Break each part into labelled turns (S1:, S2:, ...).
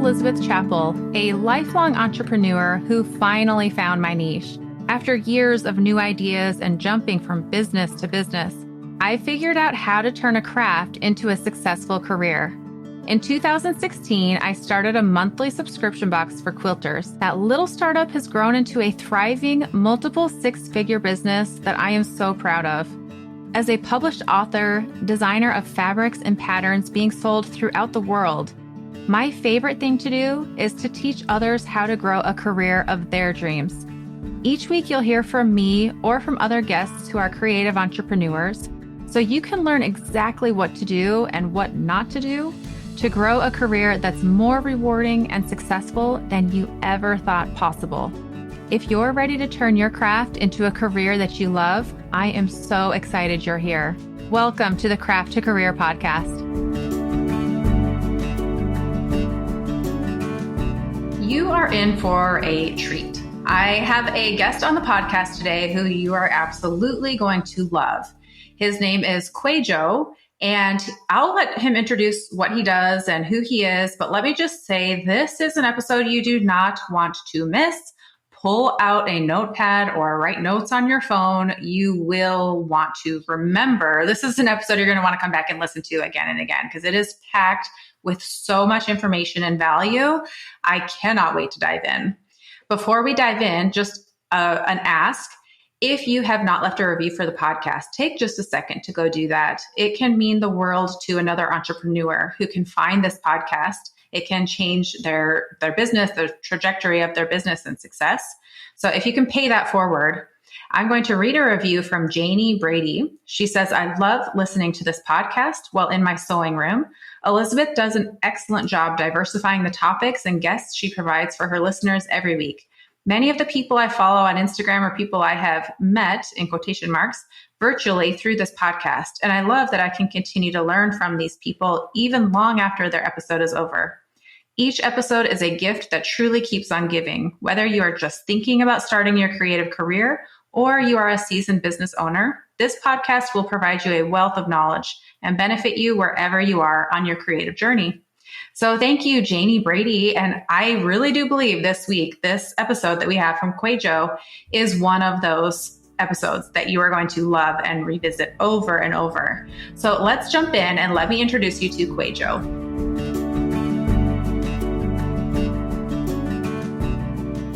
S1: Elizabeth Chappell, a lifelong entrepreneur who finally found my niche. After years of new ideas and jumping from business to business, I figured out how to turn a craft into a successful career. In 2016, I started a monthly subscription box for quilters. That little startup has grown into a thriving, multiple six-figure business that I am so proud of. As a published author, designer of fabrics and patterns being sold throughout the world, my favorite thing to do is to teach others how to grow a career of their dreams. Each week, you'll hear from me or from other guests who are creative entrepreneurs, so you can learn exactly what to do and what not to do to grow a career that's more rewarding and successful than you ever thought possible. If you're ready to turn your craft into a career that you love, I am so excited you're here. Welcome to the Craft to Career podcast. You are in for a treat. I have a guest on the podcast today who you are absolutely going to love. His name is Kwadwo, and I'll let him introduce what he does and who he is. But let me just say, this is an episode you do not want to miss. Pull out a notepad or write notes on your phone. You will want to remember. This is an episode you're going to want to come back and listen to again and again because it is packed with so much information and value. I cannot wait to dive in. Before we dive in, just an ask. If you have not left a review for the podcast, take just a second to go do that. It can mean the world to another entrepreneur who can find this podcast. It can change their business, the trajectory of their business and success. So if you can pay that forward, I'm going to read a review from Janie Brady. She says, I love listening to this podcast while in my sewing room. Elizabeth does an excellent job diversifying the topics and guests she provides for her listeners every week. Many of the people I follow on Instagram are people I have met, in quotation marks, virtually through this podcast. And I love that I can continue to learn from these people even long after their episode is over. Each episode is a gift that truly keeps on giving, whether you are just thinking about starting your creative career or you are a seasoned business owner. This podcast will provide you a wealth of knowledge and benefit you wherever you are on your creative journey. So thank you, Janie Brady. And I really do believe this episode that we have from Kwadwo is one of those episodes that you are going to love and revisit over and over. So let's jump in and let me introduce you to Kwadwo.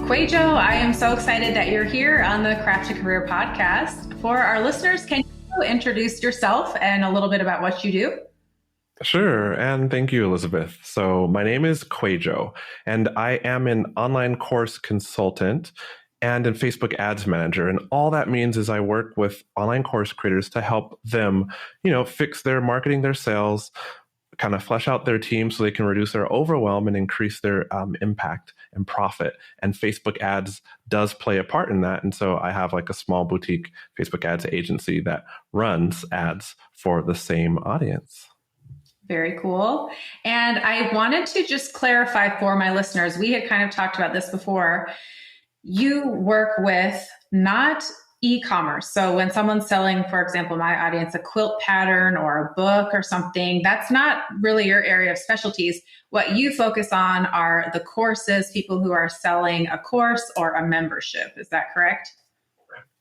S1: Kwadwo, I am so excited that you're here on the Craft to Career podcast. For our listeners, can you introduce yourself and a little bit about what you do?
S2: Sure. And thank you, Elizabeth. So my name is Kwadwo, and I am an online course consultant and a Facebook ads manager. And all that means is I work with online course creators to help them, fix their marketing, their sales, kind of flesh out their team so they can reduce their overwhelm and increase their impact and profit. And Facebook ads does play a part in that. And so I have like a small boutique Facebook ads agency that runs ads for the same audience.
S1: Very cool. And I wanted to just clarify for my listeners, we had kind of talked about this before. You work with not e-commerce. So when someone's selling, for example, my audience, a quilt pattern or a book or something, that's not really your area of specialties. What you focus on are the courses, people who are selling a course or a membership. Is that correct?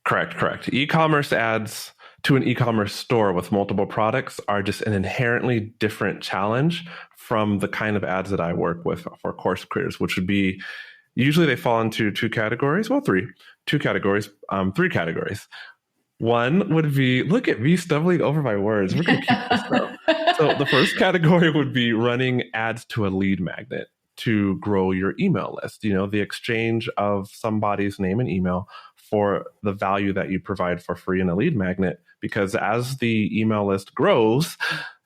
S2: Correct. E-commerce ads to an e-commerce store with multiple products are just an inherently different challenge from the kind of ads that I work with for course creators, which would be, usually they fall into three categories. One would be, look at me stumbling over my words. We're going to keep this though. So the first category would be running ads to a lead magnet to grow your email list, the exchange of somebody's name and email for the value that you provide for free in a lead magnet, because as the email list grows,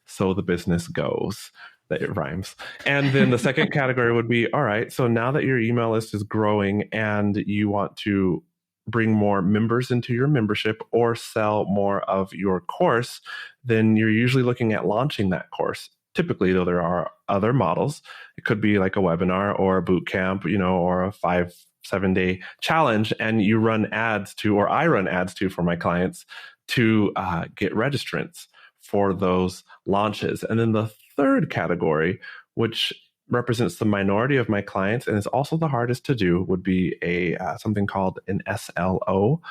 S2: so the business goes. That it rhymes. And then the second category would be, all right, so now that your email list is growing and you want to bring more members into your membership or sell more of your course, then you're usually looking at launching that course. Typically, though, there are other models. It could be like a webinar or a boot camp, or a 5-7 day challenge. And you run ads to, or I run ads to for my clients to get registrants for those launches. And then the third category, which represents the minority of my clients and is also the hardest to do would be a something called an SLO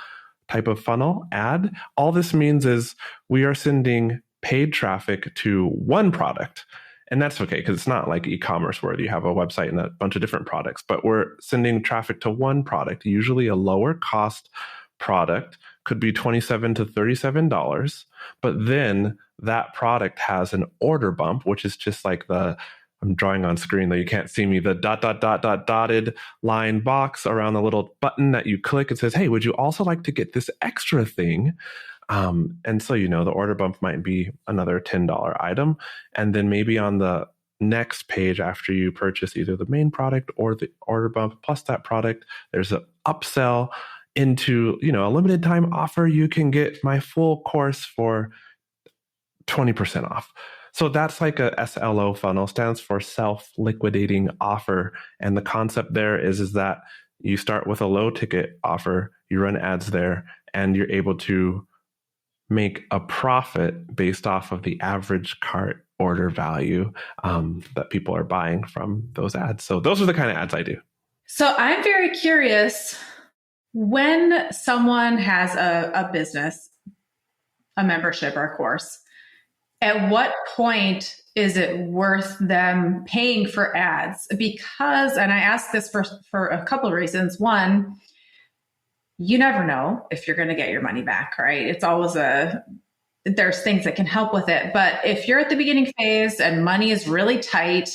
S2: type of funnel ad. All this means is we are sending paid traffic to one product. And that's okay because it's not like e-commerce where you have a website and a bunch of different products, but we're sending traffic to one product, usually a lower cost product, could be $27 to $37. But then that product has an order bump, which is just like I'm drawing on screen though you can't see me, the dotted line box around the little button that you click. It says, hey, would you also like to get this extra thing? And so, the order bump might be another $10 item. And then maybe on the next page after you purchase either the main product or the order bump plus that product, there's an upsell into, a limited time offer. You can get my full course for 20% off. So that's like a SLO funnel, stands for self-liquidating offer. And the concept there is that you start with a low ticket offer, you run ads there, and you're able to make a profit based off of the average cart order value that people are buying from those ads. So those are the kind of ads I do.
S1: So I'm very curious, when someone has a business, a membership or a course, at what point is it worth them paying for ads? Because, and I ask this for a couple of reasons. One, you never know if you're going to get your money back, right? It's always there's things that can help with it. But if you're at the beginning phase and money is really tight,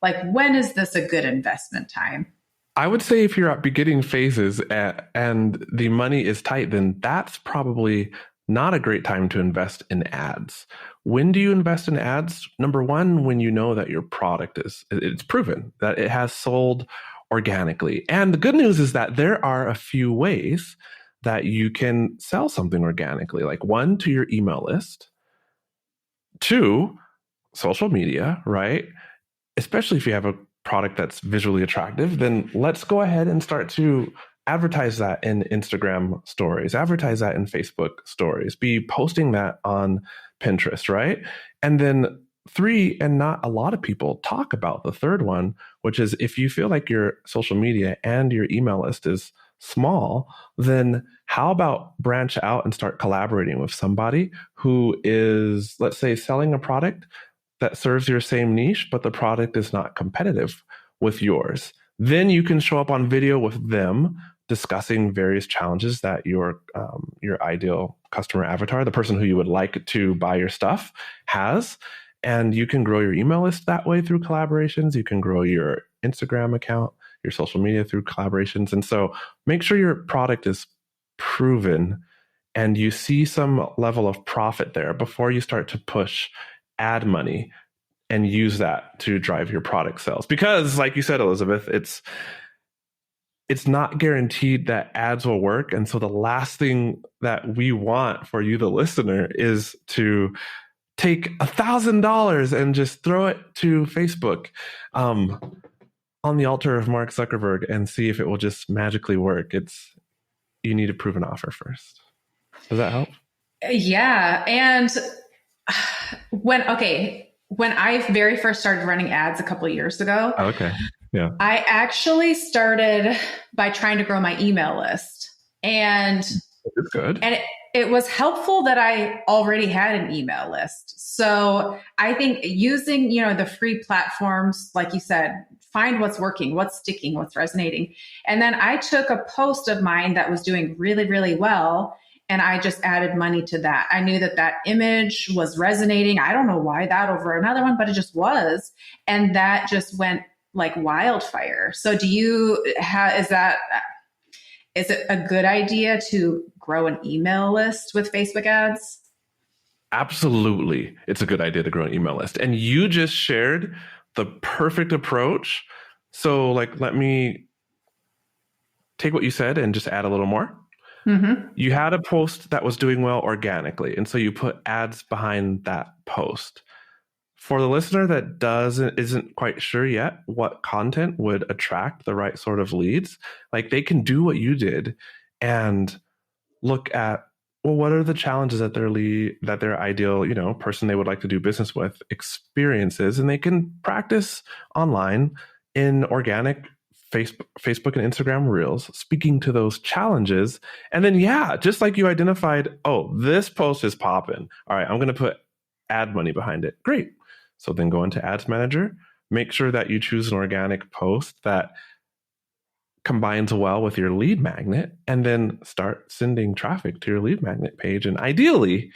S1: like when is this a good investment time?
S2: I would say if you're at beginning phases and the money is tight, then that's probably not a great time to invest in ads. When do you invest in ads? Number one, when you know that your product it's proven that it has sold organically. And the good news is that there are a few ways that you can sell something organically, like one, to your email list, two, social media, right? Especially if you have a product that's visually attractive, then let's go ahead and start to advertise that in Instagram stories, advertise that in Facebook stories, be posting that on Pinterest, right? And then three, and not a lot of people talk about the third one, which is if you feel like your social media and your email list is small, then how about branch out and start collaborating with somebody who is, let's say, selling a product that serves your same niche, but the product is not competitive with yours. Then you can show up on video with them discussing various challenges that your ideal customer avatar, the person who you would like to buy your stuff, has. And you can grow your email list that way through collaborations. You can grow your Instagram account, your social media through collaborations. And so make sure your product is proven and you see some level of profit there before you start to push ad money and use that to drive your product sales. Because like you said, Elizabeth, it's not guaranteed that ads will work. And so the last thing that we want for you, the listener, is to take $1,000 and just throw it to Facebook on the altar of Mark Zuckerberg and see if it will just magically work. You need a proven offer first. Does that help?
S1: Yeah. And when I very first started running ads a couple of years ago,
S2: okay. Yeah.
S1: I actually started by trying to grow my email list. And
S2: it's good.
S1: And it was helpful that I already had an email list. So I think using, the free platforms, like you said, find what's working, what's sticking, what's resonating. And then I took a post of mine that was doing really, really well, and I just added money to that. I knew that image was resonating. I don't know why that over another one, but it just was. And that just went like wildfire. So is it a good idea to grow an email list with Facebook ads?
S2: Absolutely. It's a good idea to grow an email list. And you just shared the perfect approach. So let me take what you said and just add a little more. Mm-hmm. You had a post that was doing well organically. And so you put ads behind that post. For the listener that isn't quite sure yet what content would attract the right sort of leads, like they can do what you did and look at well, what are the challenges that their ideal, person they would like to do business with experiences, and they can practice online in organic Facebook and Instagram Reels, speaking to those challenges. And then, just like you identified, oh, this post is popping. All right, I'm going to put ad money behind it. Great. So then go into Ads Manager, make sure that you choose an organic post that combines well with your lead magnet, and then start sending traffic to your lead magnet page. And ideally,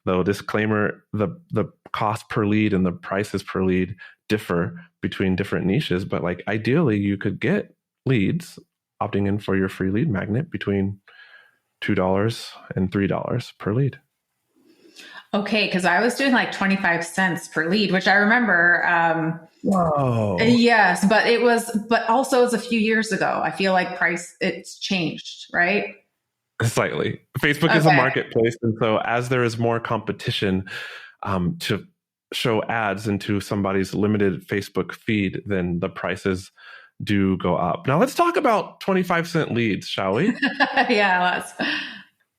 S2: though, disclaimer, the cost per lead and the prices per lead differ between different niches, but like ideally you could get leads opting in for your free lead magnet between $2 and $3 per lead.
S1: Okay, because I was doing like 25 cents per lead, which I remember.
S2: Whoa.
S1: Yes, but also it was a few years ago. I feel like it's changed, right?
S2: Slightly. Facebook is a marketplace, and so as there is more competition to show ads into somebody's limited Facebook feed, then the prices do go up. Now let's talk about 25-cent leads, shall we?
S1: Yeah, let's.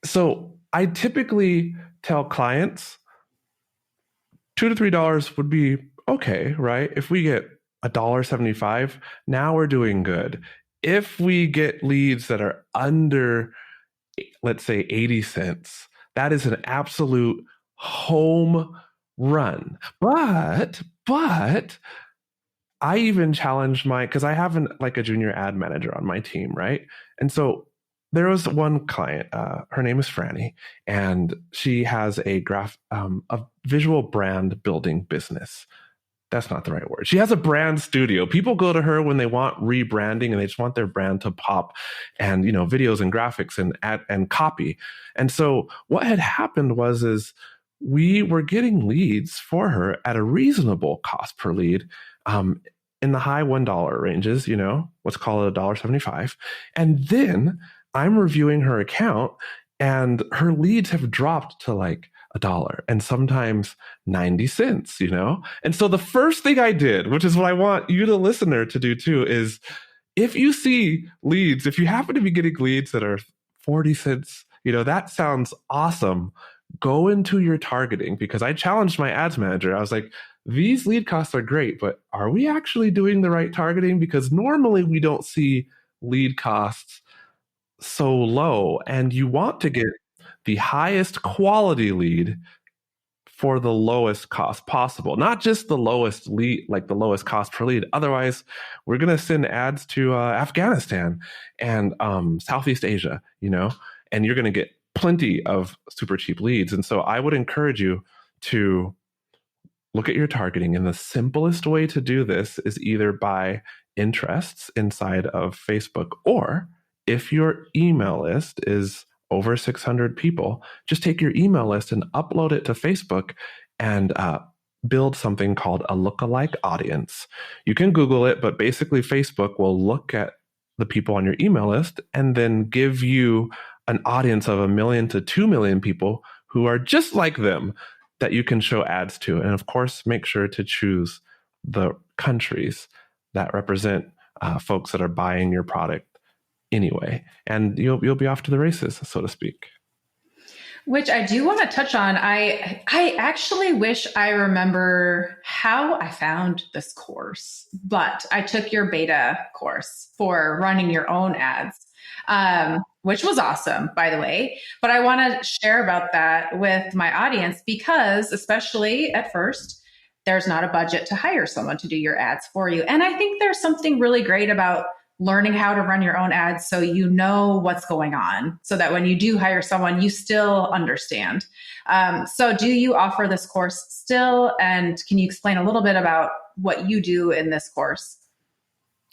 S2: So I typically tell clients $2 to $3 would be okay, right? If we get $1.75, now we're doing good. If we get leads that are under, let's say, 80 cents, that is an absolute home run. But I even challenge because I have a junior ad manager on my team, right? And so there was one client, her name is Franny, and she has a visual brand building business. That's not the right word. She has a brand studio. People go to her when they want rebranding and they just want their brand to pop, and videos and graphics and copy. And so what had happened is we were getting leads for her at a reasonable cost per lead, in the high $1 ranges, let's call it $1.75. And then I'm reviewing her account, and her leads have dropped to like $1 and sometimes 90 cents, And so the first thing I did, which is what I want you, the listener, to do too, is if you see leads, if you happen to be getting leads that are 40 cents, that sounds awesome. Go into your targeting, because I challenged my ads manager. I was like, these lead costs are great, but are we actually doing the right targeting? Because normally we don't see lead costs so low, and you want to get the highest quality lead for the lowest cost possible, not just the lowest lead, like the lowest cost per lead. Otherwise, we're going to send ads to Afghanistan and Southeast Asia, and you're going to get plenty of super cheap leads. And so I would encourage you to look at your targeting. And the simplest way to do this is either by interests inside of Facebook, or if your email list is over 600 people, just take your email list and upload it to Facebook and build something called a lookalike audience. You can Google it, but basically Facebook will look at the people on your email list and then give you an audience of 1 million to 2 million people who are just like them that you can show ads to. And of course, make sure to choose the countries that represent folks that are buying your product anyway, and you'll be off to the races, so to speak.
S1: Which I do want to touch on. I actually wish I remember how I found this course, but I took your beta course for running your own ads, which was awesome, by the way. But I want to share about that with my audience, because especially at first, there's not a budget to hire someone to do your ads for you. And I think there's something really great about learning how to run your own ads so you know what's going on, so that when you do hire someone, you still understand. So do you offer this course still? And can you explain a little bit about what you do in this course?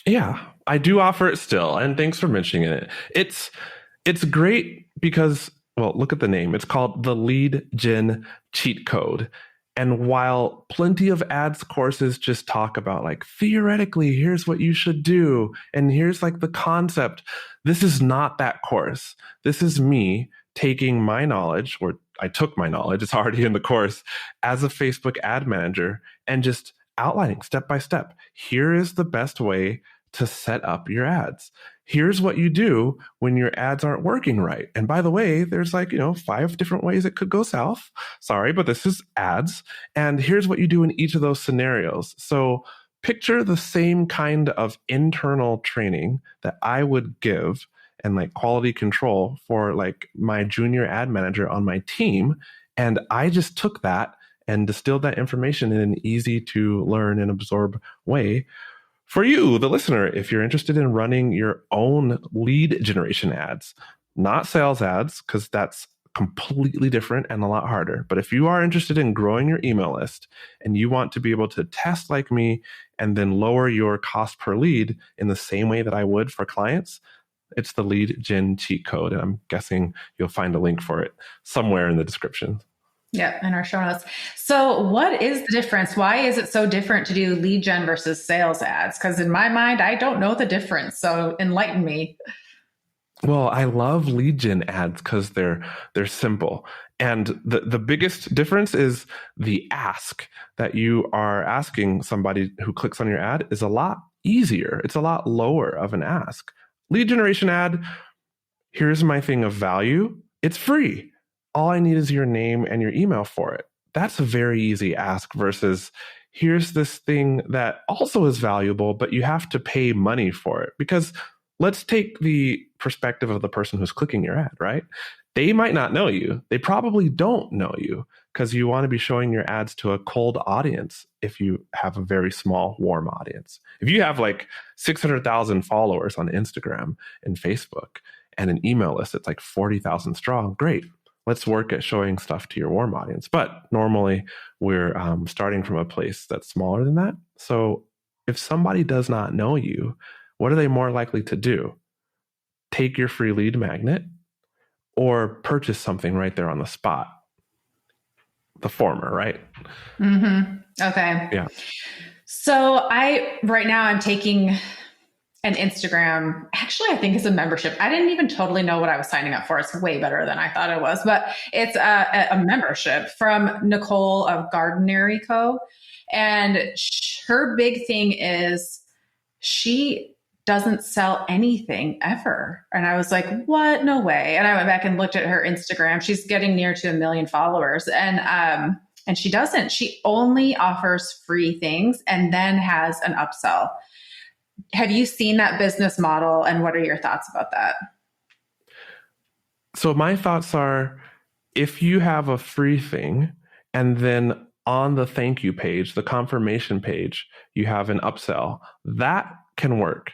S2: Yeah, I do offer it still. And thanks for mentioning it. It's great because, well, look at the name. It's called the Lead Gen Cheat Code. And while plenty of ads courses just talk about like, theoretically, here's what you should do, and here's like the concept, this is not that course. This is me taking my knowledge, or I took my knowledge, it's already in the course, as a Facebook ad manager, and just outlining step by step. Here is the best way to set up your ads. here's what you do when your ads aren't working right. And by the way, there's like, 5 different ways it could go south. Sorry, but this is ads. And here's what you do in each of those scenarios. So picture the same kind of internal training that I would give and like quality control for like my junior ad manager on my team. And I just took that and distilled that information in an easy to learn and absorb way for you, the listener, if you're interested in running your own lead generation ads, not sales ads, because that's completely different and a lot harder. But if you are interested in growing your email list and you want to be able to test like me and then lower your cost per lead in the same way that I would for clients, it's the lead gen cheat code. And I'm guessing you'll find a link for it somewhere in the description.
S1: Yeah, in our show notes. So what is the difference? Why is it so different to do lead gen versus sales ads? Because in my mind, I don't know the difference. So enlighten me.
S2: Well, I love lead gen ads because they're simple. And the biggest difference is the ask that you are asking somebody who clicks on your ad is a lot easier. It's a lot lower of an ask. Lead generation ad, here's my thing of value. It's free. All I need is your name and your email for it. That's a very easy ask versus here's this thing that also is valuable, but you have to pay money for it. Because let's take the perspective of the person who's clicking your ad, right? They might not know you. They probably don't know you because you want to be showing your ads to a cold audience if you have a very small, warm audience. If you have like 600,000 followers on Instagram and Facebook and an email list that's like 40,000 strong, great. Let's work at showing stuff to your warm audience. But normally we're starting from a place that's smaller than that. So if somebody does not know you, what are they more likely to do? Take your free lead magnet or purchase something right there on the spot? The former, right?
S1: Mm-hmm. Okay.
S2: Yeah.
S1: So right now I'm taking an Instagram, actually, I think it's a membership. I didn't even totally know what I was signing up for. It's way better than I thought it was, but it's a membership from Nicole of Gardenary Co. And her big thing is she doesn't sell anything ever. And I was like, what? No way. And I went back and looked at her Instagram. She's getting near to 1 million followers. And she doesn't. She only offers free things and then has an upsell. Have you seen that business model and what are your thoughts about that?
S2: So my thoughts are, if you have a free thing and then on the thank you page, the confirmation page, you have an upsell, that can work.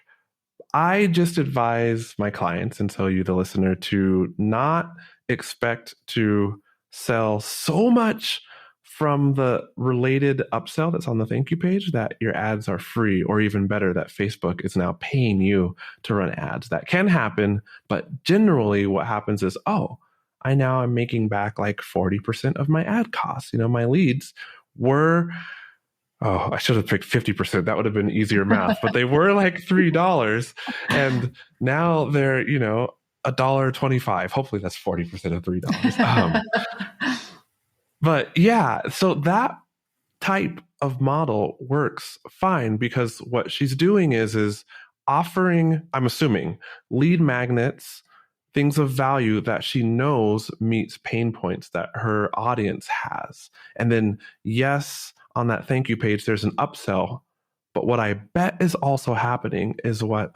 S2: I just advise my clients, and so you, the listener, to not expect to sell so much from the related upsell that's on the thank you page that your ads are free, or even better, that Facebook is now paying you to run ads. That can happen, but generally what happens is, I now am making back like 40% of my ad costs. My leads were, I should have picked 50%. That would have been easier math, but they were like $3 and now they're, $1.25. Hopefully that's 40% of $3. But yeah, so that type of model works fine because what she's doing is offering, I'm assuming, lead magnets, things of value that she knows meets pain points that her audience has. And then, yes, on that thank you page, there's an upsell. But what I bet is also happening is what,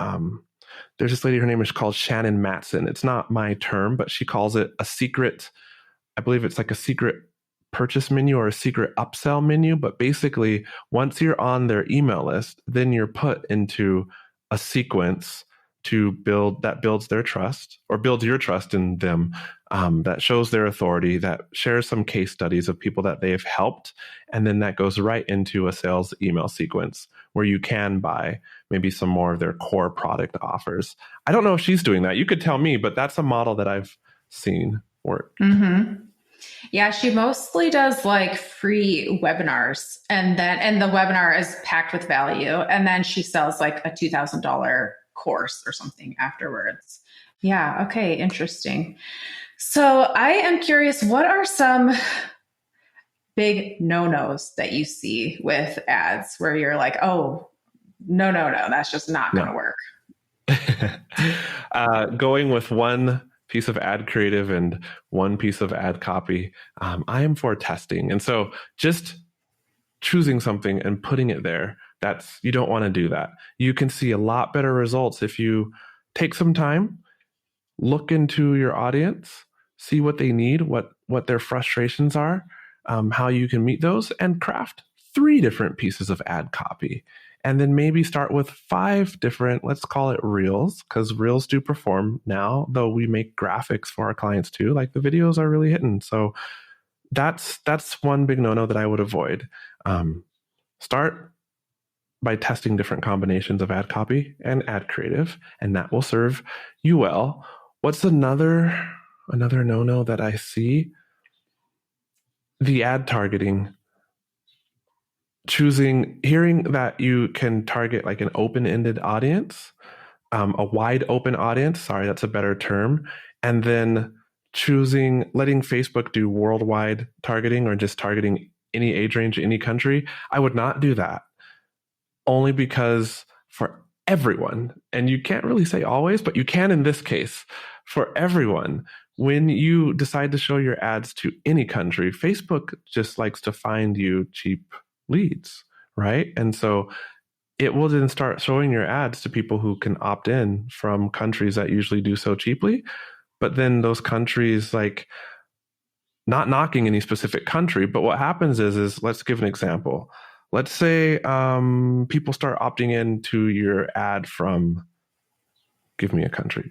S2: there's this lady, her name is called Shannon Matson. It's not my term, but she calls it a secret, I believe it's like a secret purchase menu or a secret upsell menu. But basically, once you're on their email list, then you're put into a sequence to builds their trust or builds your trust in them, that shows their authority, that shares some case studies of people that they've helped. And then that goes right into a sales email sequence where you can buy maybe some more of their core product offers. I don't know if she's doing that. You could tell me, but that's a model that I've seen work.
S1: Mm-hmm. Yeah, she mostly does like free webinars and the webinar is packed with value. And then she sells like a $2,000 course or something afterwards. Yeah. Okay. Interesting. So I am curious, what are some big no-nos that you see with ads where you're like, oh, no, that's just not going to work?
S2: Going with one piece of ad creative and one piece of ad copy, I am for testing. And so just choosing something and putting it there, you don't want to do that. You can see a lot better results if you take some time, look into your audience, see what they need, what their frustrations are, how you can meet those, and craft 3 different pieces of ad copy. And then maybe start with 5 different, let's call it reels, because reels do perform now, though we make graphics for our clients too. Like the videos are really hitting. So that's one big no-no that I would avoid. Start by testing different combinations of ad copy and ad creative, and that will serve you well. What's another no-no that I see? The ad targeting. Hearing that you can target like an open-ended audience, a wide open audience, sorry, that's a better term, and then letting Facebook do worldwide targeting or just targeting any age range, any country. I would not do that, only because for everyone, and you can't really say always, but you can in this case, for everyone, when you decide to show your ads to any country, Facebook just likes to find you cheap leads, right? And so it will then start showing your ads to people who can opt in from countries that usually do so cheaply. But then those countries, like, not knocking any specific country, but what happens is let's give an example. Let's say people start opting in to your ad from, give me a country.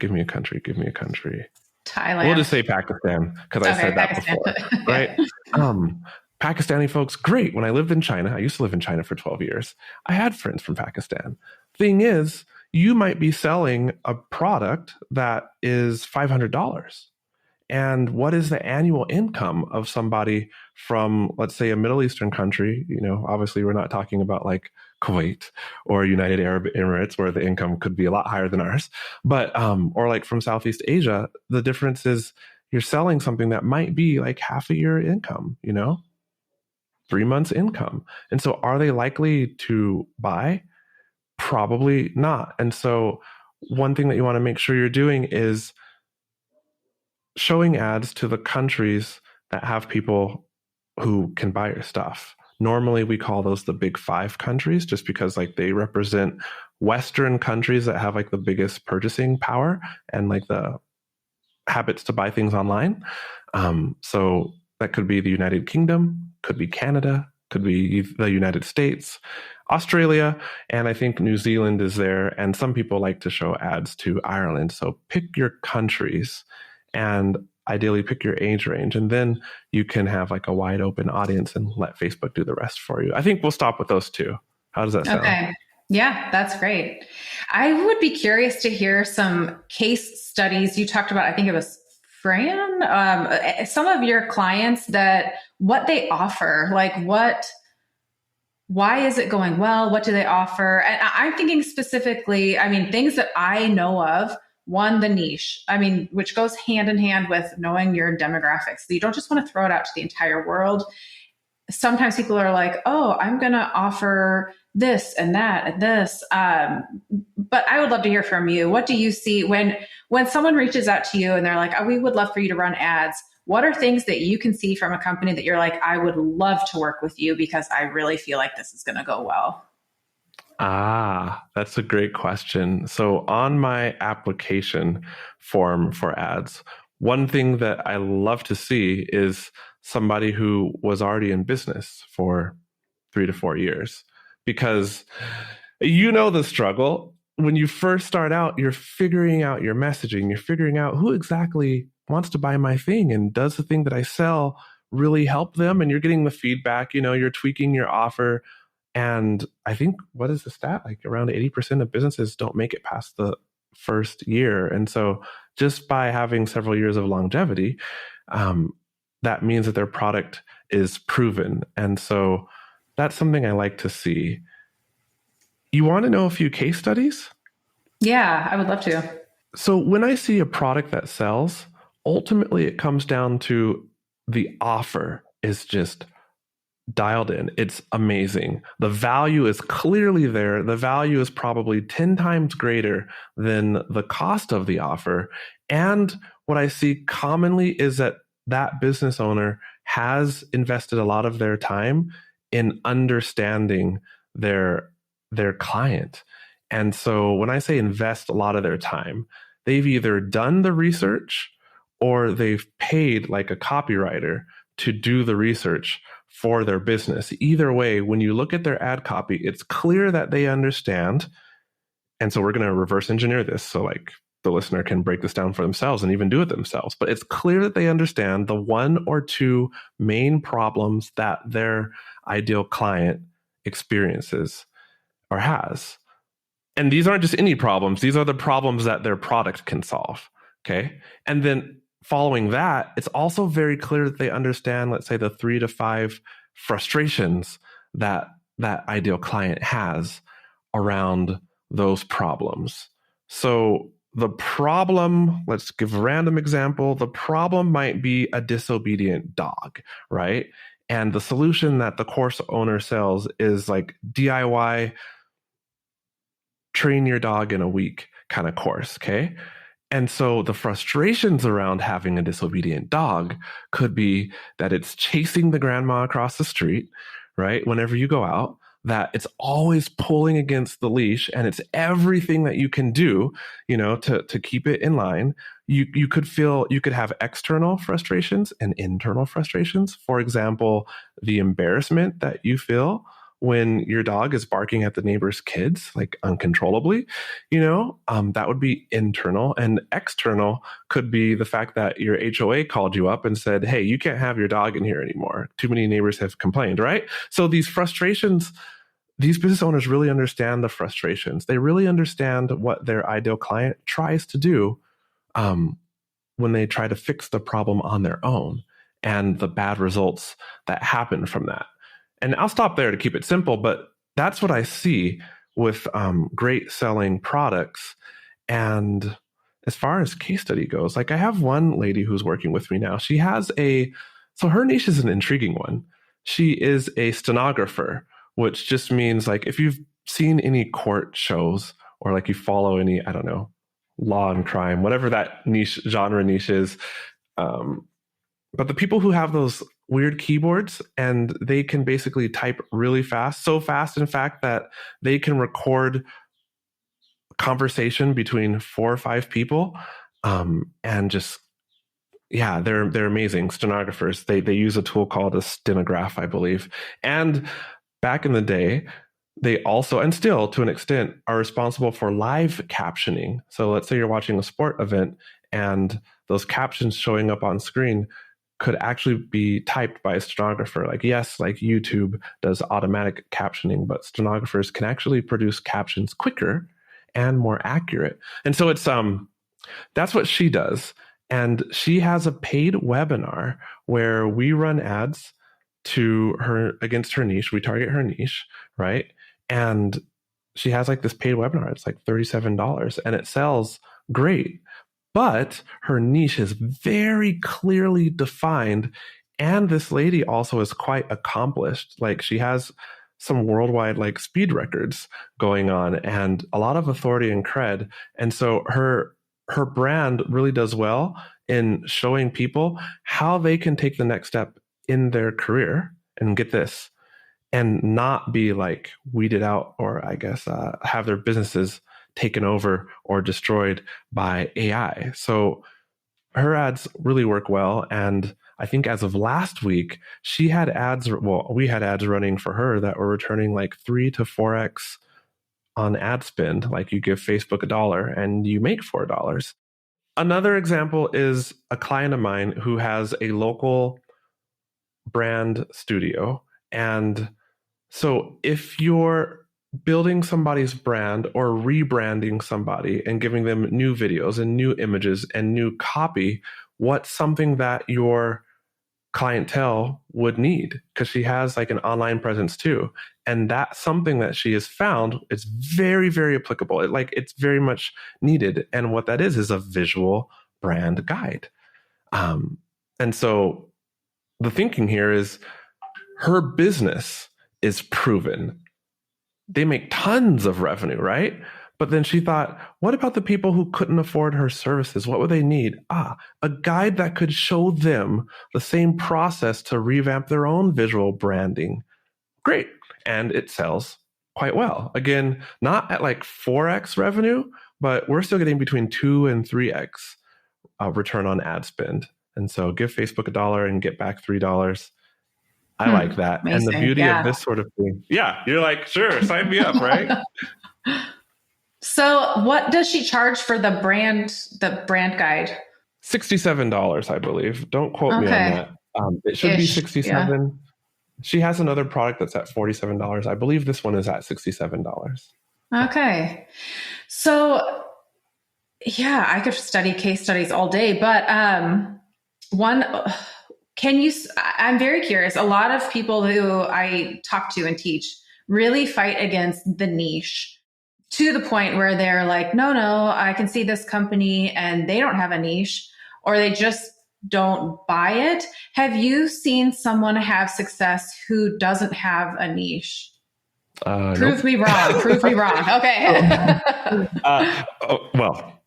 S1: Thailand.
S2: We'll just say Pakistan, because I said that
S1: Pakistan.
S2: before, right? Pakistani folks, great. When I lived in China, I used to live in China for 12 years. I had friends from Pakistan. Thing is, you might be selling a product that is $500. And what is the annual income of somebody from, let's say, a Middle Eastern country? Obviously, we're not talking about like Kuwait or United Arab Emirates, where the income could be a lot higher than ours. But, or like from Southeast Asia, the difference is you're selling something that might be like half of your income, 3 months income. And so are they likely to buy? Probably not. And so one thing that you want to make sure you're doing is showing ads to the countries that have people who can buy your stuff. Normally we call those the big 5 countries, just because like they represent Western countries that have like the biggest purchasing power and like the habits to buy things online. So that could be the United Kingdom, could be Canada, could be the United States, Australia, and I think New Zealand is there. And some people like to show ads to Ireland. So pick your countries and ideally pick your age range, and then you can have like a wide open audience and let Facebook do the rest for you. I think we'll stop with those 2. How does that sound?
S1: Okay. Yeah, that's great. I would be curious to hear some case studies. You talked about, I think it was Fran, some of your clients, that what they offer, like why is it going well? What do they offer? And I'm thinking specifically, things that I know of. One, the niche, which goes hand in hand with knowing your demographics. So you don't just want to throw it out to the entire world. Sometimes people are like, oh, I'm going to offer this and that and this. But I would love to hear from you. What do you see when someone reaches out to you and they're like, oh, we would love for you to run ads? What are things that you can see from a company that you're like, I would love to work with you because I really feel like this is going to go well?
S2: That's a great question. So on my application form for ads, one thing that I love to see is somebody who was already in business for 3 to 4 years, because the struggle. When you first start out, you're figuring out your messaging, you're figuring out who exactly wants to buy my thing and does the thing that I sell really help them, and you're getting the feedback, you're tweaking your offer. And I think, what is the stat? Like around 80% of businesses don't make it past the first year. And so just by having several years of longevity, that means that their product is proven. And so that's something I like to see. You want to know a few case studies?
S1: Yeah, I would love to.
S2: So when I see a product that sells, ultimately it comes down to the offer is just dialed in. It's amazing. The value is clearly there. The value is probably 10 times greater than the cost of the offer. And what I see commonly is that that business owner has invested a lot of their time in understanding their client. And so when I say invest a lot of their time, they've either done the research or they've paid like a copywriter to do the research for their business. Either way, when you look at their ad copy, it's clear that they understand. And so we're going to reverse engineer this. So like the listener can break this down for themselves and even do it themselves. But it's clear that they understand the one or two main problems that their ideal client experiences or has. And these aren't just any problems. These are the problems that their product can solve. Okay. And then following that, it's also very clear that they understand, let's say, the 3 to 5 frustrations that that ideal client has around those problems. So the problem, let's give a random example. The problem might be a disobedient dog, right? And the solution that the course owner sells is like DIY, train your dog in a week kind of course, okay? And so the frustrations around having a disobedient dog could be that it's chasing the grandma across the street, right? Whenever you go out, that it's always pulling against the leash, and it's everything that you can do, to keep it in line. You could have external frustrations and internal frustrations. For example, the embarrassment that you feel when your dog is barking at the neighbor's kids, like uncontrollably, that would be internal. And external could be the fact that your HOA called you up and said, hey, you can't have your dog in here anymore. Too many neighbors have complained, right? So these frustrations, these business owners really understand the frustrations. They really understand what their ideal client tries to do when they try to fix the problem on their own and the bad results that happen from that. And I'll stop there to keep it simple, but that's what I see with great selling products. And as far as case study goes, like I have one lady who's working with me now. She has so her niche is an intriguing one. She is a stenographer, which just means like if you've seen any court shows or like you follow any, I don't know, law and crime, whatever that genre niche is. But the people who have those weird keyboards and they can basically type really fast, so fast, in fact, that they can record conversation between 4 or 5 people. And just, yeah, they're amazing stenographers. They use a tool called a stenograph, I believe. And back in the day, they also, and still to an extent, are responsible for live captioning. So let's say you're watching a sport event and those captions showing up on screen could actually be typed by a stenographer. Like, yes, like YouTube does automatic captioning, but stenographers can actually produce captions quicker and more accurate. And so it's that's what she does. And she has a paid webinar where we run ads to her against her niche. We target her niche, right? And she has like this paid webinar. It's like $37 and it sells great. But her niche is very clearly defined. And this lady also is quite accomplished. Like she has some worldwide like speed records going on and a lot of authority and cred. And so her brand really does well in showing people how they can take the next step in their career and get this and not be like weeded out or I guess have their businesses taken over or destroyed by AI. So her ads really work well. And I think as of last week, we had ads running for her that were returning like 3 to 4x on ad spend. Like you give Facebook $1 and you make $4. Another example is a client of mine who has a local brand studio. And so if you're building somebody's brand or rebranding somebody and giving them new videos and new images and new copy, what's something that your clientele would need? Because she has like an online presence too. And that's something that she has found is very, very applicable. It's very much needed. And what that is a visual brand guide. And so the thinking here is her business is proven. They make tons of revenue, right? But then she thought, what about the people who couldn't afford her services? What would they need? A guide that could show them the same process to revamp their own visual branding. Great. And it sells quite well. Again, not at like 4x revenue, but we're still getting between 2 and 3x return on ad spend. And so give Facebook $1 and get back $3. I like that.
S1: Amazing.
S2: And the beauty of this sort of thing. Yeah. You're like, sure, sign me up, right?
S1: So what does she charge for the brand guide?
S2: $67, I believe. Don't quote me on that. It should be $67. Yeah. She has another product that's at $47. I believe this one is at $67.
S1: Okay. So yeah, I could study case studies all day, but I'm very curious. A lot of people who I talk to and teach really fight against the niche to the point where they're like, no, I can see this company and they don't have a niche, or they just don't buy it. Have you seen someone have success who doesn't have a niche? Prove me wrong. Prove me wrong. Okay.
S2: Well,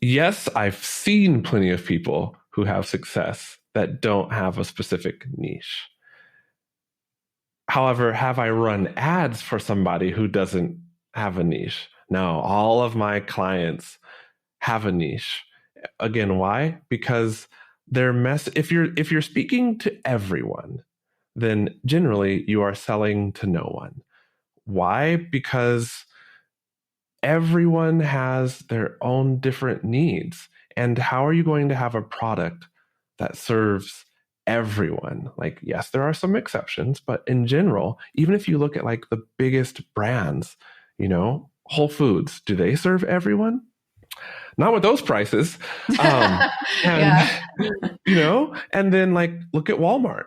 S2: yes, I've seen plenty of people who have success that don't have a specific niche. However, have I run ads for somebody who doesn't have a niche? No, all of my clients have a niche. Again, why? Because if you're speaking to everyone, then generally you are selling to no one. Why? Because everyone has their own different needs. And how are you going to have a product that serves everyone? Like, yes, there are some exceptions, but in general, even if you look at like the biggest brands, Whole Foods, do they serve everyone? Not with those prices. And then like, look at Walmart.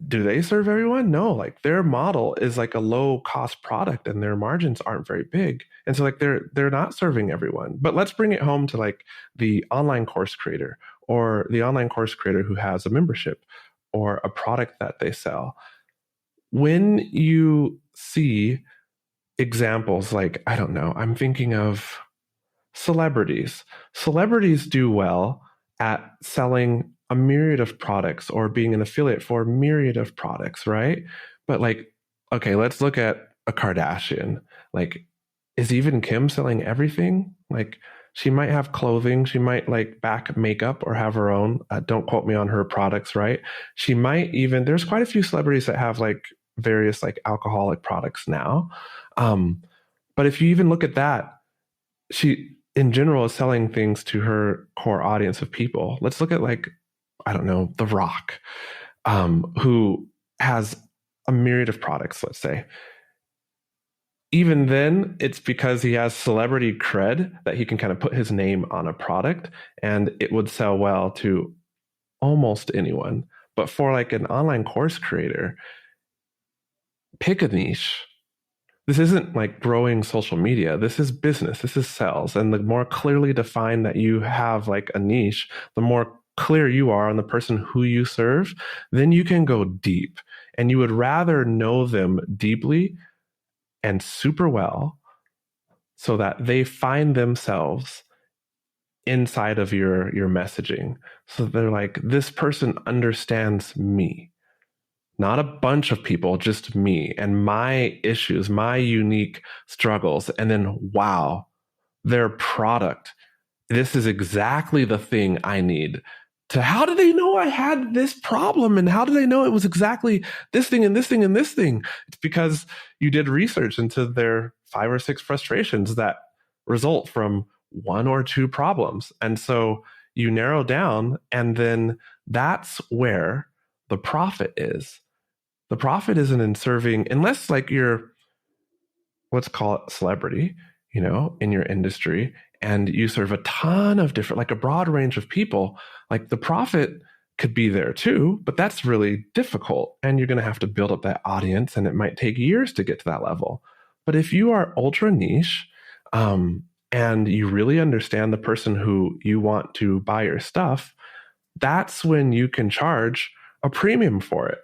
S2: Do they serve everyone? No, like their model is like a low cost product and their margins aren't very big. And so like they're not serving everyone. But let's bring it home to like the online course creator or the online course creator who has a membership or a product that they sell. When you see examples like, I don't know, I'm thinking of celebrities. Celebrities do well at selling a myriad of products or being an affiliate for a myriad of products, right? But like, okay, let's look at a Kardashian. Like, is even Kim selling everything? Like, she might have clothing, she might like back makeup or have her own. Don't quote me on her products, right? She might even, there's quite a few celebrities that have like various like alcoholic products now. But if you even look at that, she in general is selling things to her core audience of people. Let's look at like, I don't know, The Rock, who has a myriad of products, let's say. Even then, it's because he has celebrity cred that he can kind of put his name on a product and it would sell well to almost anyone. But for like an online course creator, pick a niche. This isn't like growing social media. This is business. This is sales. And the more clearly defined that you have like a niche, the more clear you are on the person who you serve, then you can go deep. And you would rather know them deeply and super well so that they find themselves inside of your messaging. So they're like, this person understands me. Not a bunch of people, just me and my issues, my unique struggles. And then, wow, their product. This is exactly the thing I need. How do they know I had this problem? And how do they know it was exactly this thing and this thing and this thing? It's because you did research into their 5 or 6 frustrations that result from 1 or 2 problems. And so you narrow down, and then that's where the profit is. The profit isn't in serving, unless like you're, let's call it celebrity, in your industry, and you serve a ton of different, like a broad range of people, like the profit could be there too, but that's really difficult. And you're going to have to build up that audience, and it might take years to get to that level. But if you are ultra niche, and you really understand the person who you want to buy your stuff, that's when you can charge a premium for it.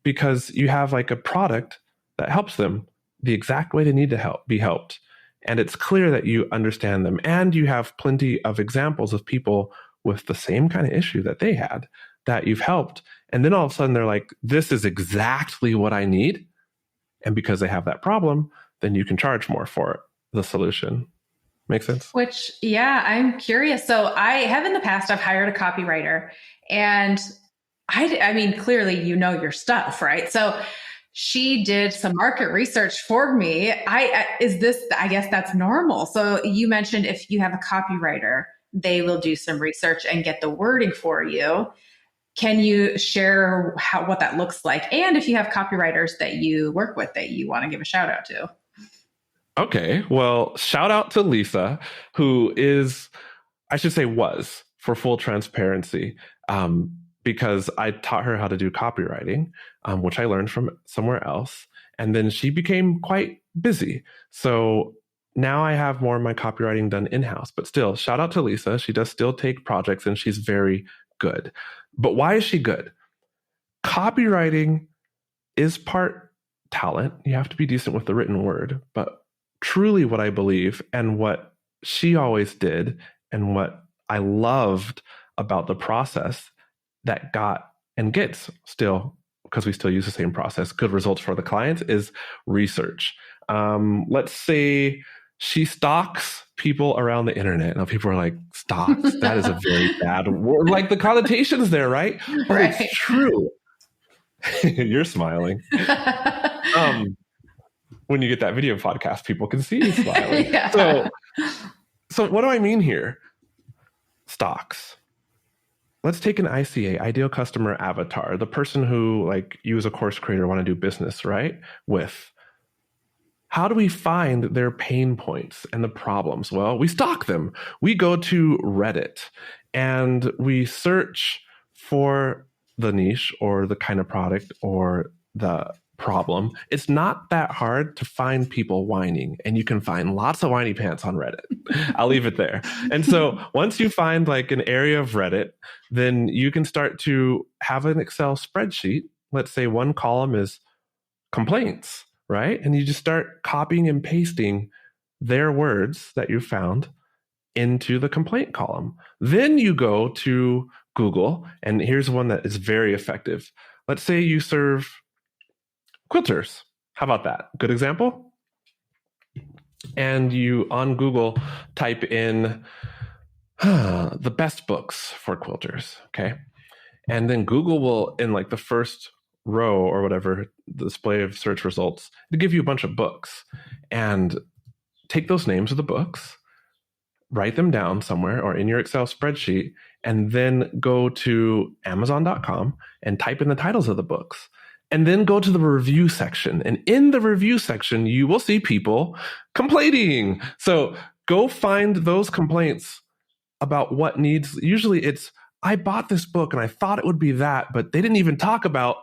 S2: because you have like a product that helps them the exact way they need to be helped. And it's clear that you understand them, and you have plenty of examples of people with the same kind of issue that they had that you've helped. And then all of a sudden they're like, this is exactly what I need. And because they have that problem, then you can charge more for the solution. Make sense?
S1: Which, yeah, I'm curious. So I have in the past, I've hired a copywriter, and I mean, clearly you know your stuff, right? So she did some market research for me. I guess that's normal. So you mentioned if you have a copywriter, they will do some research and get the wording for you. Can you share what that looks like? And if you have copywriters that you work with that you want to give a shout out to?
S2: Okay. Well, shout out to Lisa, who is, I should say was, for full transparency, because I taught her how to do copywriting, which I learned from somewhere else. And then she became quite busy. So now I have more of my copywriting done in-house. But still, shout out to Lisa. She does still take projects, and she's very good. But why is she good? Copywriting is part talent. You have to be decent with the written word. But truly what I believe, and what she always did, and what I loved about the process that got and gets still, because we still use the same process, good results for the clients, is research. Let's say she stalks people around the internet. Now people are like, stalks, that is a very bad word. Like the connotations there, right? But
S1: Right.
S2: It's true. You're smiling. When you get that video podcast, people can see you smiling. Yeah. So what do I mean here? Stocks. Let's take an ICA, ideal customer avatar, the person who, like, you as a course creator want to do business, right, with. How do we find their pain points and the problems? Well, we stalk them. We go to Reddit and we search for the niche or the kind of product or the problem. It's not that hard to find people whining, and you can find lots of whiny pants on Reddit. I'll leave it there. And so once you find like an area of Reddit, then you can start to have an Excel spreadsheet. Let's say one column is complaints, right? And you just start copying and pasting their words that you found into the complaint column. Then you go to Google, and here's one that is very effective. Let's say you serve quilters. How about that? Good example. And you on Google type in the best books for quilters. Okay. And then Google will, in like the first row or whatever, display of search results, to give you a bunch of books, and take those names of the books, write them down somewhere or in your Excel spreadsheet, and then go to Amazon.com and type in the titles of the books. And then go to the review section. And in the review section, you will see people complaining. So go find those complaints about what needs. Usually it's, I bought this book and I thought it would be that, but they didn't even talk about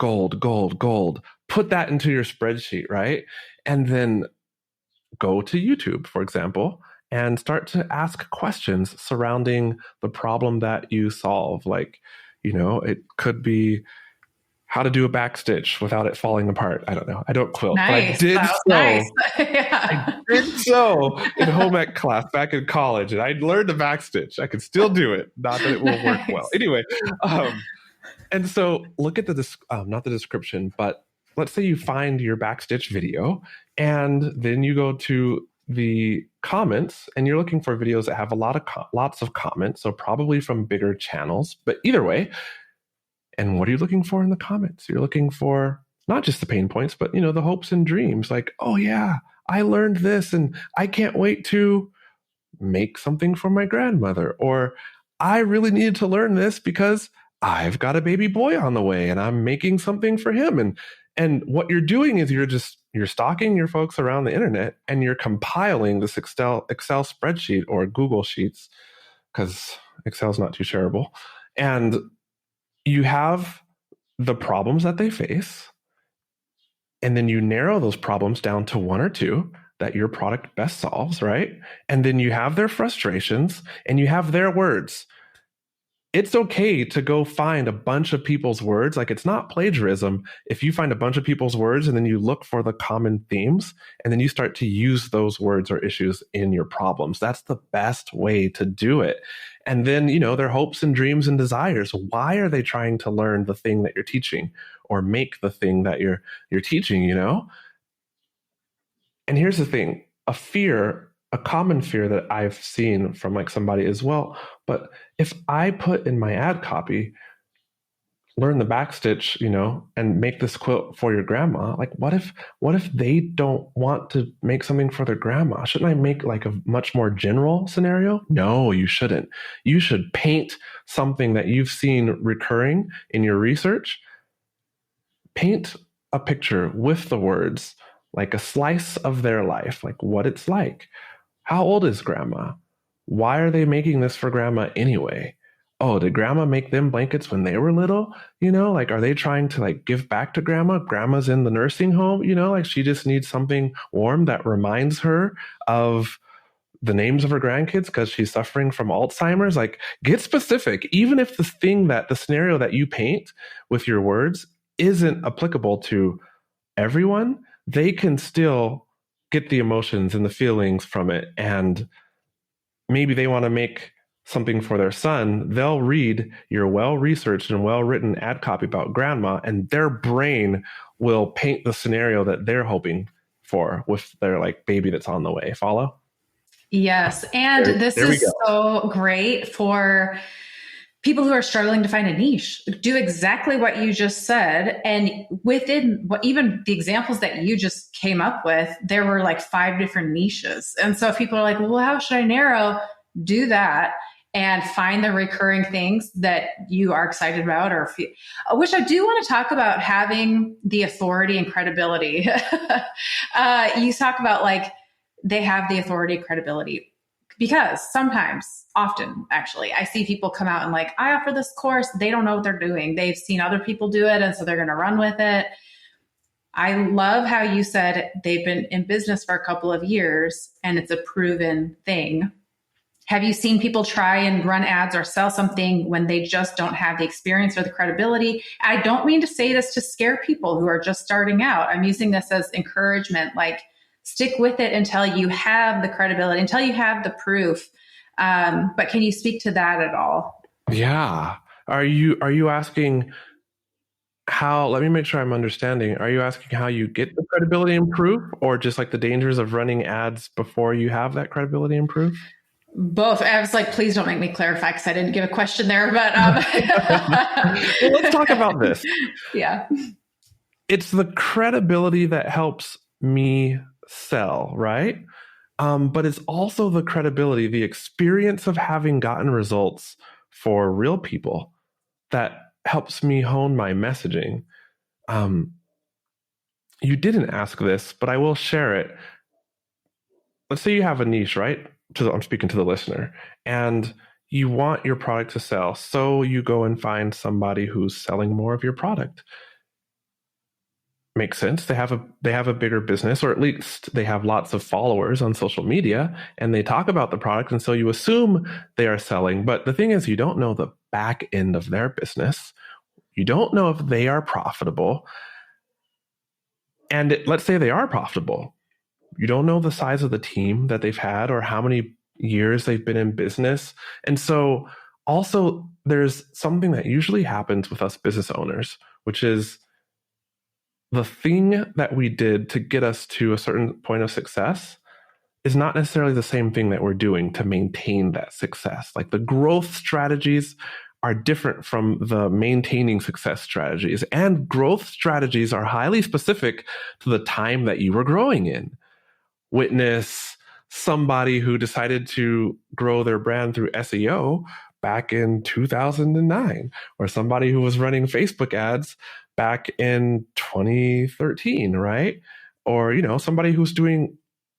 S2: gold. Put that into your spreadsheet, right? And then go to YouTube, for example, and start to ask questions surrounding the problem that you solve. Like, it could be how to do a back stitch without it falling apart. I don't know. I don't quilt.
S1: Nice.
S2: But I did so.
S1: Nice. Yeah.
S2: I did so in home ec class back in college, and I learned the back stitch. I could still do it. Not that it will work well. Anyway, and so look at not the description, but let's say you find your back stitch video, and then you go to the comments, and you're looking for videos that have lots of comments. So probably from bigger channels, but either way. And what are you looking for in the comments? You're looking for not just the pain points, but, the hopes and dreams. Like, oh yeah, I learned this and I can't wait to make something for my grandmother. Or I really needed to learn this because I've got a baby boy on the way and I'm making something for him. And what you're doing is you're stalking your folks around the internet, and you're compiling this Excel spreadsheet or Google Sheets, because Excel's not too shareable. And you have the problems that they face, and then you narrow those problems down to one or two that your product best solves, right? And then you have their frustrations and you have their words. it's okay to go find a bunch of people's words. Like, it's not plagiarism if you find a bunch of people's words and then you look for the common themes and then you start to use those words or issues in your problems. That's the best way to do it. And then, their hopes and dreams and desires. Why are they trying to learn the thing that you're teaching or make the thing that you're teaching, And here's the thing, a common fear that I've seen from like somebody is, well, but if I put in my ad copy, learn the backstitch, and make this quilt for your grandma, like what if they don't want to make something for their grandma? Shouldn't I make like a much more general scenario? No, you shouldn't. You should paint something that you've seen recurring in your research. Paint a picture with the words, like a slice of their life, like what it's like. How old is grandma? Why are they making this for grandma anyway? Oh, did grandma make them blankets when they were little? Like, are they trying to like give back to grandma? Grandma's in the nursing home, like she just needs something warm that reminds her of the names of her grandkids because she's suffering from Alzheimer's. Like, get specific. Even if the scenario that you paint with your words isn't applicable to everyone, they can still get the emotions and the feelings from it. And maybe they want to make something for their son. They'll read your well-researched and well-written ad copy about grandma, and their brain will paint the scenario that they're hoping for with their like baby that's on the way. Follow?
S1: Yes. And this is so great for people who are struggling to find a niche. Do exactly what you just said. And within even the examples that you just came up with, there were like 5 different niches. And so if people are like, well, how should I narrow? Do that and find the recurring things that you are excited about which I do want to talk about having the authority and credibility. You talk about like they have the authority and credibility. Because often actually, I see people come out and like, I offer this course. They don't know what they're doing. They've seen other people do it. And so they're going to run with it. I love how you said they've been in business for a couple of years and it's a proven thing. Have you seen people try and run ads or sell something when they just don't have the experience or the credibility? I don't mean to say this to scare people who are just starting out. I'm using this as encouragement, like, stick with it until you have the credibility, until you have the proof. But can you speak to that at all?
S2: Yeah. Are you asking how, let me make sure I'm understanding. Are you asking how you get the credibility and proof, or just like the dangers of running ads before you have that credibility and proof?
S1: Both. I was like, please don't make me clarify because I didn't give a question there, but
S2: well, let's talk about this.
S1: Yeah.
S2: It's the credibility that helps me sell, right? But it's also the credibility, the experience of having gotten results for real people that helps me hone my messaging. You didn't ask this, but I will share it. Let's say you have a niche, right? I'm speaking to the listener, and you want your product to sell. So you go and find somebody who's selling more of your product. Makes sense. They have a bigger business, or at least they have lots of followers on social media, and they talk about the product. And so you assume they are selling. But the thing is, you don't know the back end of their business. You don't know if they are profitable. And let's say they are profitable. You don't know the size of the team that they've had or how many years they've been in business. And so also there's something that usually happens with us business owners, which is the thing that we did to get us to a certain point of success is not necessarily the same thing that we're doing to maintain that success. Like, the growth strategies are different from the maintaining success strategies. And growth strategies are highly specific to the time that you were growing in. Witness somebody who decided to grow their brand through SEO back in 2009, or somebody who was running Facebook ads back in 2013, right? Or, somebody who's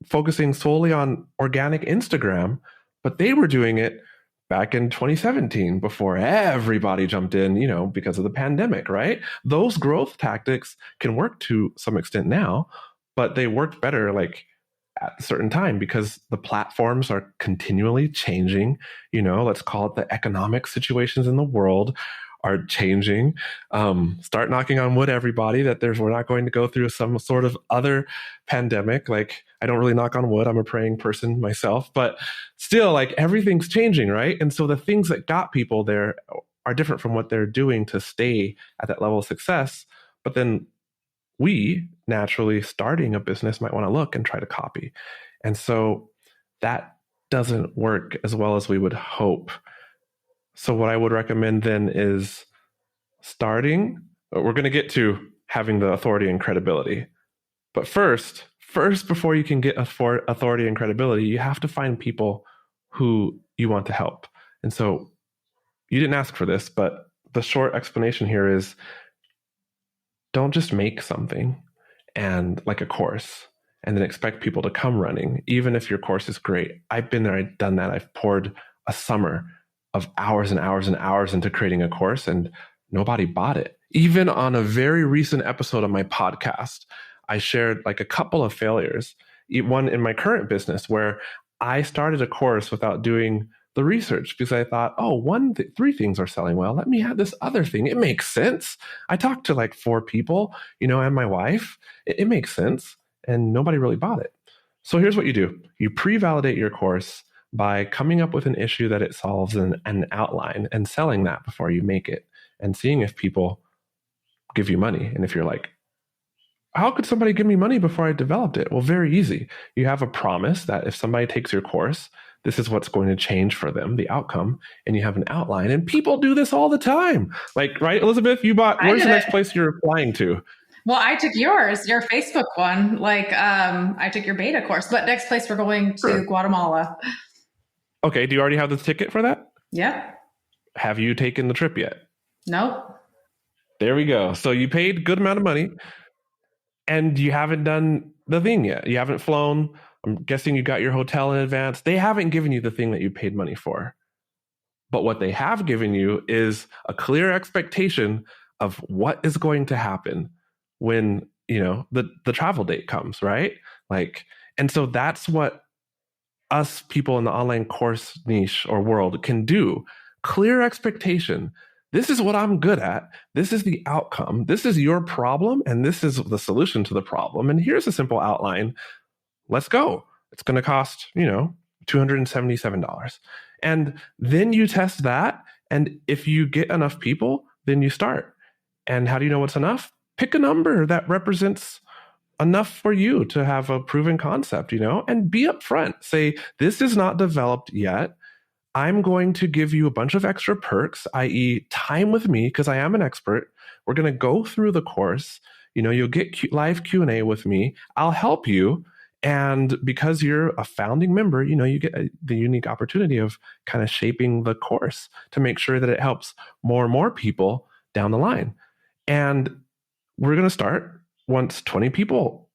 S2: focusing solely on organic Instagram, but they were doing it back in 2017 before everybody jumped in, because of the pandemic, right? Those growth tactics can work to some extent now, but they worked better like at a certain time because the platforms are continually changing. Let's call it the economic situations in the world are changing. Start knocking on wood, everybody, that we're not going to go through some sort of other pandemic. Like, I don't really knock on wood. I'm a praying person myself, but still, like, everything's changing, right? And so the things that got people there are different from what they're doing to stay at that level of success. But then we naturally starting a business might want to look and try to copy. And so that doesn't work as well as we would hope. So what I would recommend then is starting. We're going to get to having the authority and credibility. But first, before you can get authority and credibility, you have to find people who you want to help. And so you didn't ask for this, but the short explanation here is don't just make something and like a course and then expect people to come running, even if your course is great. I've been there, I've done that. I've poured a summer of hours and hours and hours into creating a course and nobody bought it. Even on a very recent episode of my podcast, I shared like a couple of failures. One in my current business where I started a course without doing the research because I thought, three things are selling well. Let me add this other thing. It makes sense. I talked to like 4 people, and my wife. It makes sense. And nobody really bought it. So here's what you do. You pre-validate your course by coming up with an issue that it solves and an outline and selling that before you make it and seeing if people give you money. And if you're like, how could somebody give me money before I developed it? Well, very easy. You have a promise that if somebody takes your course, this is what's going to change for them, the outcome, and you have an outline. And people do this all the time. Like, right, Elizabeth, where's the next place you're applying to?
S1: Well, I took your Facebook one. Like, I took your beta course, but next place we're going to Guatemala.
S2: Okay. Do you already have the ticket for that?
S1: Yep.
S2: Have you taken the trip yet?
S1: Nope.
S2: There we go. So you paid a good amount of money and you haven't done the thing yet. You haven't flown. I'm guessing you got your hotel in advance. They haven't given you the thing that you paid money for. But what they have given you is a clear expectation of what is going to happen when, the travel date comes, right? Like, and so that's what us people in the online course niche or world can do. Clear expectation. This is what I'm good at. This is the outcome. This is your problem. And this is the solution to the problem. And here's a simple outline. Let's go. It's going to cost, $277. And then you test that. And if you get enough people, then you start. And how do you know what's enough? Pick a number that represents enough for you to have a proven concept, and be upfront. Say, this is not developed yet. I'm going to give you a bunch of extra perks, i.e. time with me, because I am an expert. We're going to go through the course. You'll get live Q&A with me. I'll help you. And because you're a founding member, you get the unique opportunity of kind of shaping the course to make sure that it helps more and more people down the line. And we're going to start once 20 people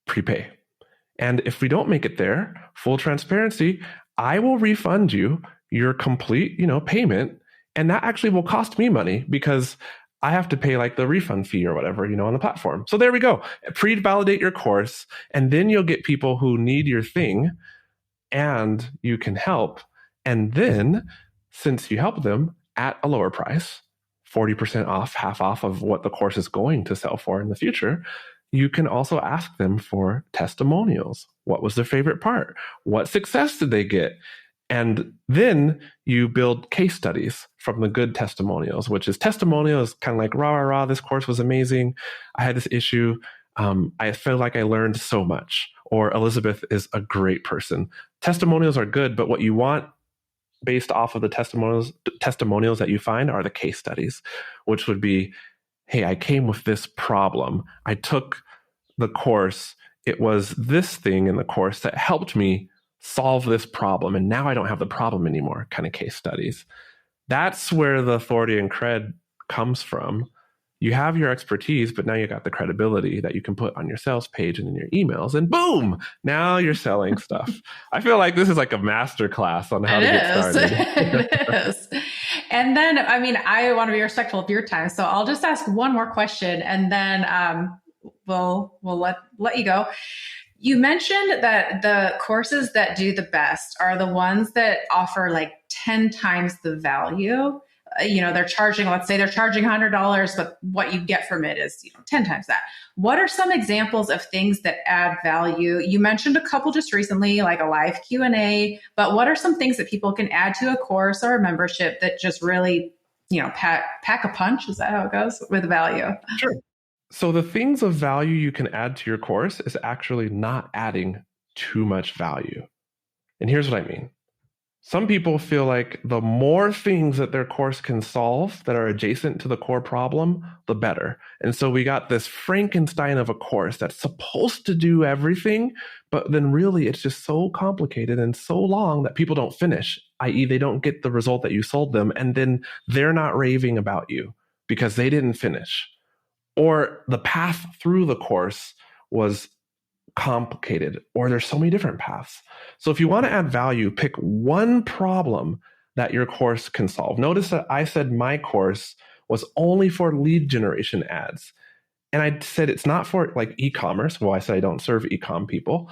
S2: prepay. And if we don't make it there, full transparency, I will refund you your complete, payment. And that actually will cost me money because I have to pay like the refund fee or whatever, on the platform. So there we go. Pre-validate your course, and then you'll get people who need your thing and you can help. And then since you help them at a lower price, 40% off, half off of what the course is going to sell for in the future, you can also ask them for testimonials. What was their favorite part? What success did they get? And then you build case studies from the good testimonials, which is testimonials kind of like, rah, rah, rah, this course was amazing. I had this issue. I feel like I learned so much. Or Elizabeth is a great person. Testimonials are good, but what you want based off of the testimonials that you find are the case studies, which would be, hey, I came with this problem. I took the course. It was this thing in the course that helped me solve this problem. And now I don't have the problem anymore, kind of case studies. That's where the authority and cred comes from. You have your expertise, but now you got the credibility that you can put on your sales page and in your emails, and boom, now you're selling stuff. I feel like this is like a masterclass on how to get started.
S1: It is. And then, I want to be respectful of your time. So I'll just ask one more question and then we'll let you go. You mentioned that the courses that do the best are the ones that offer like 10 times the value. They're charging, let's say they're charging $100, but what you get from it is 10 times that. What are some examples of things that add value? You mentioned a couple just recently, like a live Q&A, but what are some things that people can add to a course or a membership that just really, pack a punch? Is that how it goes with value?
S2: Sure. So the things of value you can add to your course is actually not adding too much value. And here's what I mean. Some people feel like the more things that their course can solve that are adjacent to the core problem, the better. And so we got this Frankenstein of a course that's supposed to do everything, but then really it's just so complicated and so long that people don't finish, i.e. they don't get the result that you sold them, and then they're not raving about you because they didn't finish. Or the path through the course was complicated, or there's so many different paths. So if you want to add value, pick one problem that your course can solve. Notice that I said my course was only for lead generation ads. And I said it's not for like e-commerce. Well, I said I don't serve e-com people,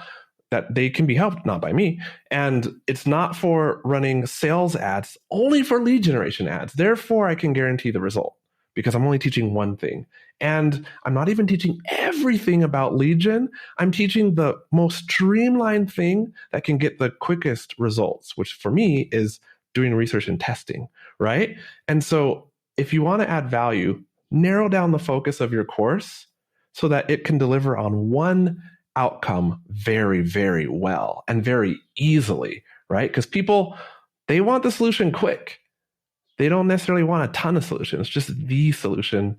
S2: that they can be helped, not by me. And it's not for running sales ads, only for lead generation ads. Therefore, I can guarantee the result because I'm only teaching one thing. And I'm not even teaching everything about lead gen. I'm teaching the most streamlined thing that can get the quickest results, which for me is doing research and testing, right? And so if you want to add value, narrow down the focus of your course so that it can deliver on one outcome very, very well and very easily, right? Because people, they want the solution quick. They don't necessarily want a ton of solutions, just the solution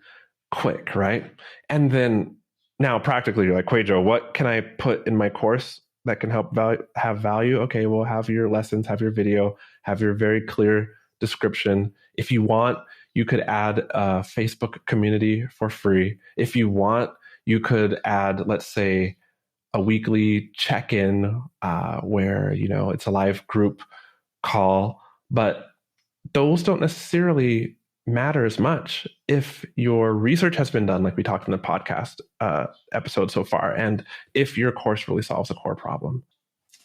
S2: quick, right? And then now practically you're like, Kwadwo, what can I put in my course that can help have value? Okay, well, have your lessons, have your video, have your very clear description. If you want, you could add a Facebook community for free. If you want, you could add, let's say, a weekly check-in where, it's a live group call, but those don't necessarily matter as much if your research has been done, like we talked in the podcast episode so far, and if your course really solves a core problem.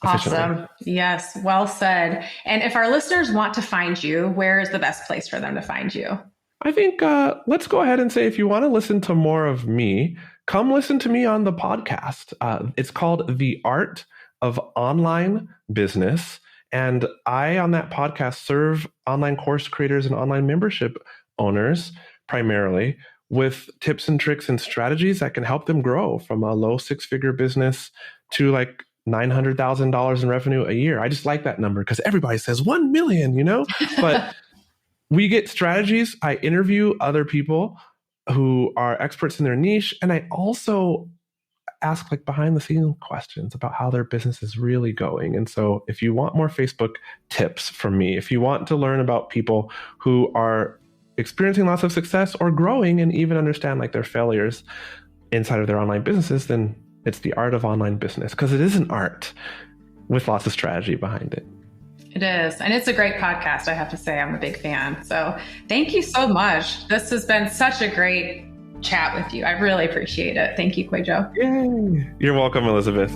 S1: Awesome. Yes, well said. And if our listeners want to find you, where is the best place for them to find you?
S2: I think let's go ahead and say, if you want to listen to more of me, come listen to me on the podcast. It's called The Art of Online Business. And I, on that podcast, serve online course creators and online membership owners primarily with tips and tricks and strategies that can help them grow from a low six-figure business to like $900,000 in revenue a year. I just like that number because everybody says 1 million, but we get strategies. I interview other people who are experts in their niche. And I also ask like behind the scenes questions about how their business is really going. And so if you want more Facebook tips from me, if you want to learn about people who are experiencing lots of success or growing and even understand like their failures inside of their online businesses, then it's The Art of Online Business, because it is an art with lots of strategy behind it.
S1: It is. And it's a great podcast. I have to say, I'm a big fan. So thank you so much. This has been such a great chat with you. I really appreciate it. Thank you, Kwadwo.
S2: Yay. You're welcome, Elizabeth.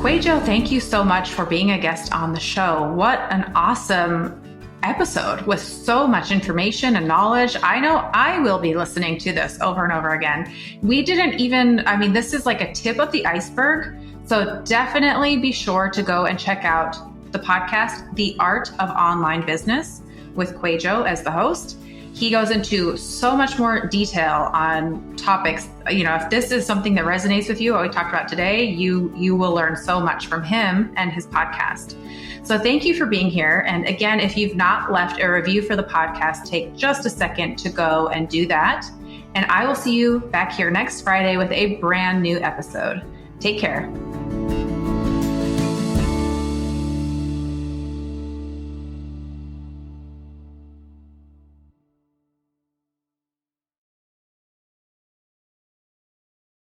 S1: Kwadwo, thank you so much for being a guest on the show. What an awesome episode with so much information and knowledge. I know I will be listening to this over and over again. This is like a tip of the iceberg. So definitely be sure to go and check out the podcast, The Art of Online Business, with Kwadwo as the host. He goes into so much more detail on topics. If this is something that resonates with you, what we talked about today, you will learn so much from him and his podcast. So thank you for being here. And again, if you've not left a review for the podcast, take just a second to go and do that. And I will see you back here next Friday with a brand new episode. Take care.